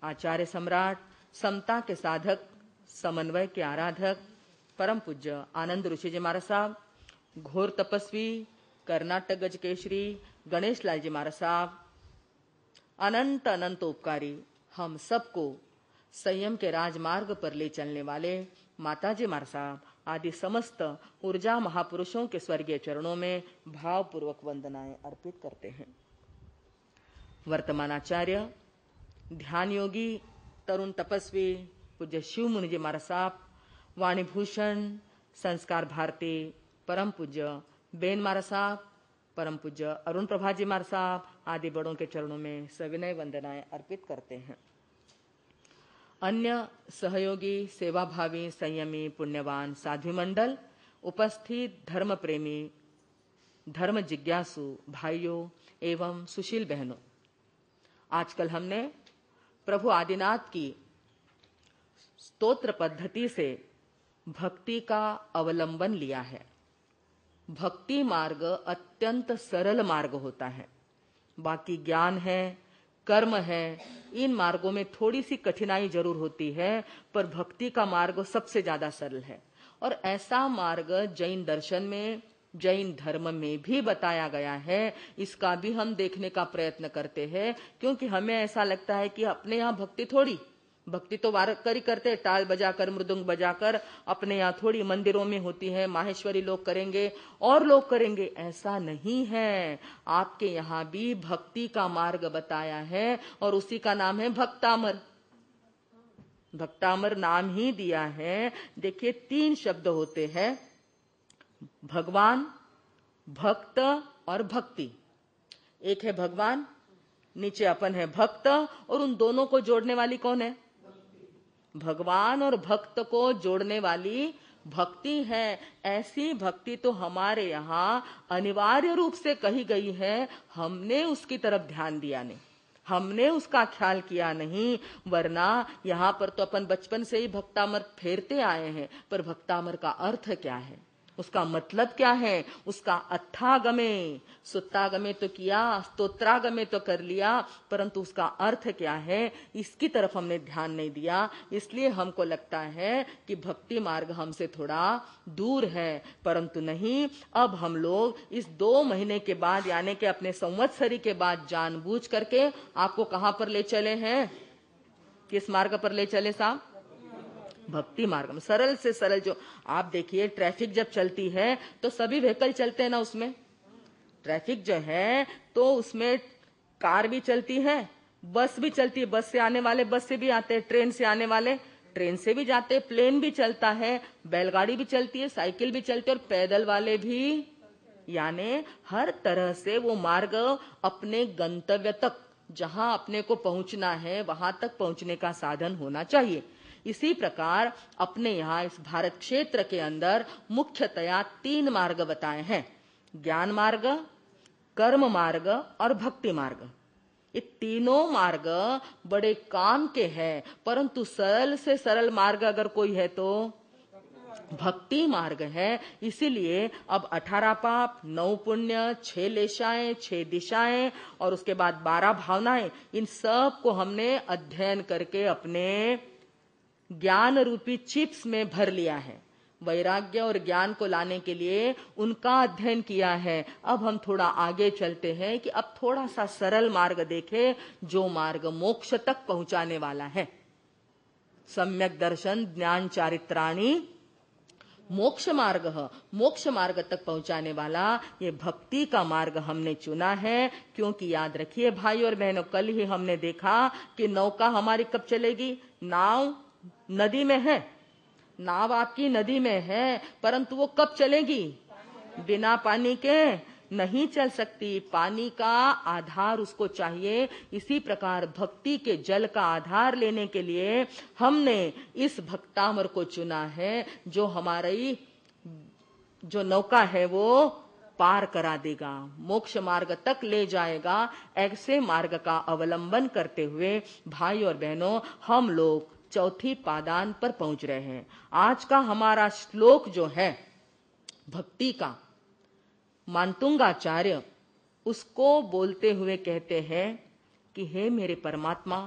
आचार्य सम्राट, समता के साधक, समन्वय के आराधक, परम पूज्य आनंद ऋषि जी महाराज साहब, घोर तपस्वी, कर्नाटक गज केशरी गणेश लाल जी महाराज साहब, अनंत अनंत उपकारी, हम सबको संयम के राजमार्ग पर ले चलने वाले माताजी महाराज साहब आदि समस्त ऊर्जा महापुरुषों के स्वर्गीय चरणों में भावपूर्वक वंदनाएं अर्पित करते हैं। वर्तमान आचार्य, ध्यान योगी, तरुण तपस्वी पूज्य शिव मुनि जी महाराज साहब, वाणी भूषण, संस्कार भारती परम पूज्य बेन महाराज साहब, परम पूज्य अरुण प्रभा जी महाराज साहब आदि बड़ों के चरणों में सविनय वंदनाएं अर्पित करते हैं। अन्य सहयोगी, सेवाभावी, संयमी, पुण्यवान साध्वी मंडल, उपस्थित धर्म प्रेमी, धर्म जिज्ञासु भाइयों एवं सुशील बहनों, आजकल हमने प्रभु आदिनाथ की स्तोत्र पद्धति से भक्ति का अवलंबन लिया है। भक्ति मार्ग अत्यंत सरल मार्ग होता है। बाकी ज्ञान है, कर्म है, इन मार्गों में थोड़ी सी कठिनाई जरूर होती है, पर भक्ति का मार्ग सबसे ज्यादा सरल है। और ऐसा मार्ग जैन दर्शन में, जैन धर्म में भी बताया गया है। इसका भी हम देखने का प्रयत्न करते हैं, क्योंकि हमें ऐसा लगता है कि अपने यहाँ भक्ति तो वारकरी करते, टाल बजाकर, मृदंग बजाकर, अपने यहाँ थोड़ी मंदिरों में होती है, माहेश्वरी लोग करेंगे और लोग करेंगे, ऐसा नहीं है। आपके यहाँ भी भक्ति का मार्ग बताया है और उसी का नाम है भक्तामर। भक्तामर नाम ही दिया है। देखिए 3 शब्द होते हैं, भगवान, भक्त और भक्ति। एक है भगवान, नीचे अपन है भक्त, और उन दोनों को जोड़ने वाली कौन है? भगवान और भक्त को जोड़ने वाली भक्ति है। ऐसी भक्ति तो हमारे यहाँ अनिवार्य रूप से कही गई है। हमने उसकी तरफ ध्यान दिया नहीं, हमने उसका ख्याल किया नहीं, वरना यहाँ पर तो अपन बचपन से ही भक्तामर फेरते आए हैं। पर भक्तामर का अर्थ क्या है, उसका मतलब क्या है? उसका अथागमे, सुत्तागमे तो किया, स्तोत्रागमे तो कर लिया, परंतु उसका अर्थ क्या है, इसकी तरफ हमने ध्यान नहीं दिया। इसलिए हमको लगता है कि भक्ति मार्ग हमसे थोड़ा दूर है, परंतु नहीं। अब हम लोग इस 2 महीने के बाद, यानी कि अपने संवत्सरी के बाद, जानबूझ करके आपको कहां पर ले चले हैं? किस मार्ग पर ले चले साहब? भक्ति मार्ग में। सरल से सरल। जो आप देखिए, ट्रैफिक जब चलती है तो सभी व्हीकल चलते हैं ना, उसमें ट्रैफिक जो है तो उसमें कार भी चलती है, बस भी चलती है, बस से आने वाले बस से भी आते हैं, ट्रेन से आने वाले ट्रेन से भी जाते हैं, प्लेन भी चलता है, बैलगाड़ी भी चलती है, साइकिल भी चलती है, और पैदल वाले भी। यानी हर तरह से वो मार्ग अपने गंतव्य तक, जहां अपने को पहुंचना है वहां तक पहुंचने का साधन होना चाहिए। इसी प्रकार अपने यहाँ इस भारत क्षेत्र के अंदर मुख्यतया 3 मार्ग बताए हैं, ज्ञान मार्ग, कर्म मार्ग और भक्ति मार्ग। ये तीनों मार्ग बड़े काम के हैं, परंतु सरल से सरल मार्ग अगर कोई है तो भक्ति मार्ग है। इसीलिए अब 18 पाप, 9 पुण्य, 6 लेशाएं, 6 दिशाएं और उसके बाद 12 भावनाएं, इन सब को हमने अध्ययन करके अपने ज्ञान रूपी चिप्स में भर लिया है। वैराग्य और ज्ञान को लाने के लिए उनका अध्ययन किया है। अब हम थोड़ा आगे चलते हैं कि अब थोड़ा सा सरल मार्ग देखें, जो मार्ग मोक्ष तक पहुंचाने वाला है। सम्यक दर्शन ज्ञान चारित्राणी मोक्ष मार्ग, मोक्ष मार्ग तक पहुंचाने वाला ये भक्ति का मार्ग हमने चुना है। क्योंकि याद रखिए भाई और बहनों, कल ही हमने देखा कि नौका हमारी कब चलेगी? नाव नदी में है, नाव आपकी नदी में है, परंतु वो कब चलेगी? बिना पानी के नहीं चल सकती। पानी का आधार उसको चाहिए। इसी प्रकार भक्ति के जल का आधार लेने के लिए हमने इस भक्तामर को चुना है, जो हमारी जो नौका है वो पार करा देगा, मोक्ष मार्ग तक ले जाएगा। ऐसे मार्ग का अवलंबन करते हुए भाई और बहनों, हम लोग चौथी पादान पर पहुंच रहे हैं। आज का हमारा श्लोक जो है भक्ति का, मानतुंगाचार्य उसको बोलते हुए कहते हैं कि हे मेरे परमात्मा,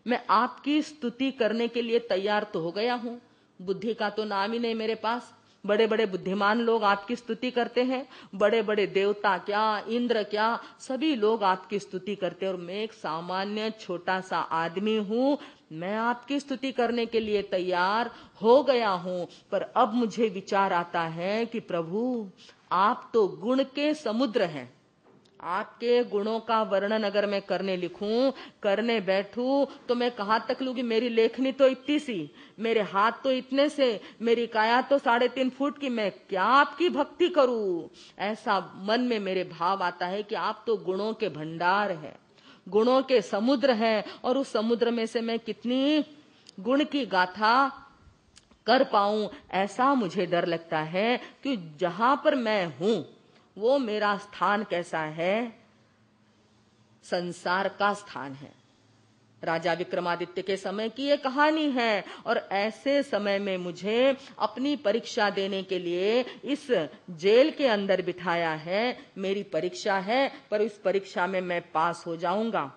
मैं आपकी स्तुति करने के लिए तैयार तो हो गया हूं। बुद्धि का तो नाम ही नहीं मेरे पास। बड़े बड़े बुद्धिमान लोग आपकी स्तुति करते हैं, बड़े बड़े देवता क्या, इंद्र क्या, सभी लोग आपकी स्तुति करते हैं, और मैं एक सामान्य छोटा सा आदमी हूं। मैं आपकी स्तुति करने के लिए तैयार हो गया हूं, पर अब मुझे विचार आता है कि प्रभु, आप तो गुण के समुद्र हैं। आपके गुणों का वर्णन अगर मैं करने बैठूं तो मैं कहां तक लूंगी। मेरी लेखनी तो इतनी सी, मेरे हाथ तो इतने से, मेरी काया तो 3.5 फुट की, मैं क्या आपकी भक्ति करूं। ऐसा मन में मेरे भाव आता है कि आप तो गुणों के भंडार हैं, गुणों के समुद्र हैं, और उस समुद्र में से मैं कितनी गुण की गाथा कर पाऊं। ऐसा मुझे डर लगता है कि जहां पर मैं हूं वो मेरा स्थान कैसा है, संसार का स्थान है। राजा विक्रमादित्य के समय की ये कहानी है, और ऐसे समय में मुझे अपनी परीक्षा देने के लिए इस जेल के अंदर बिठाया है। मेरी परीक्षा है, पर इस परीक्षा में मैं पास हो जाऊंगा।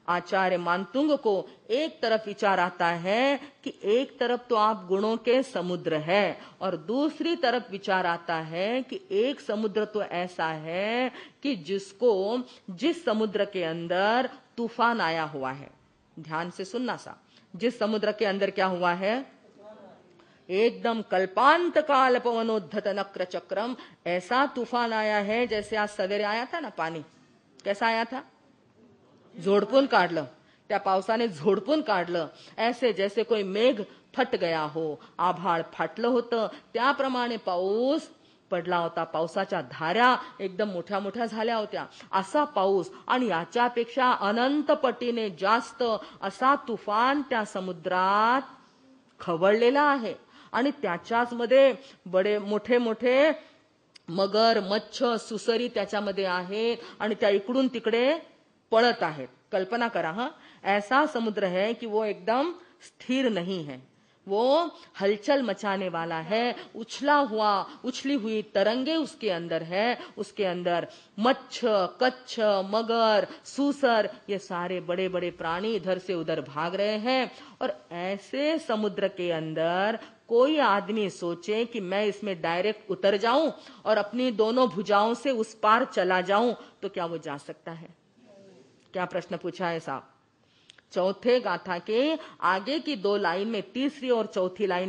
आचार्य मानतुंग को एक तरफ विचार आता है कि एक तरफ तो आप गुणों के समुद्र है, और दूसरी तरफ विचार आता है कि एक समुद्र तो ऐसा है कि जिस समुद्र के अंदर तूफान आया हुआ है। ध्यान से सुनना सा, जिस समुद्र के अंदर क्या हुआ है, एकदम कल्पांत काल पवनोद्धत नक्र चक्रम, ऐसा तूफान आया है जैसे आज सवेरे आया था ना पाणी। कैसा आया था, झोडपून काढलं, त्या पावसाने झोडपून काढलं, ऐसे जैसे कोई मेघ फट गया हो, आभाळ फाटलं होतं, त्याप्रमाणे पाऊस पडला होता। पावसाच्या धाऱ्या एकदम मोठ्या मोठ्या झाल्या होत्या। असा पाऊस आणि याच्यापेक्षा अनंत पटीने जास्त असा तुफान त्या समुद्रात खवळलेला आहे, आणि त्याच्याच मध्ये बडे मोठे मोठे मगर, मच्छ, सुसरी त्याच्यामध्ये आहेत, आणि त्या इकडून तिकडे पड़त आहेत। कल्पना करा, हाँ, ऐसा समुद्र है कि वो एकदम स्थिर नहीं है, वो हलचल मचाने वाला है। उछली हुई तरंगे उसके अंदर है। उसके अंदर मच्छ, कच्छ, मगर, सूसर, ये सारे बड़े बड़े प्राणी इधर से उधर भाग रहे हैं। और ऐसे समुद्र के अंदर कोई आदमी सोचे कि मैं इसमें डायरेक्ट उतर जाऊं और अपनी दोनों भुजाओं से उस पार चला जाऊं, तो क्या वो जा सकता है? क्या प्रश्न पूछा है साहब? चौथे गाथा के आगे की 2 लाइन में, तीसरी और चौथी लाइन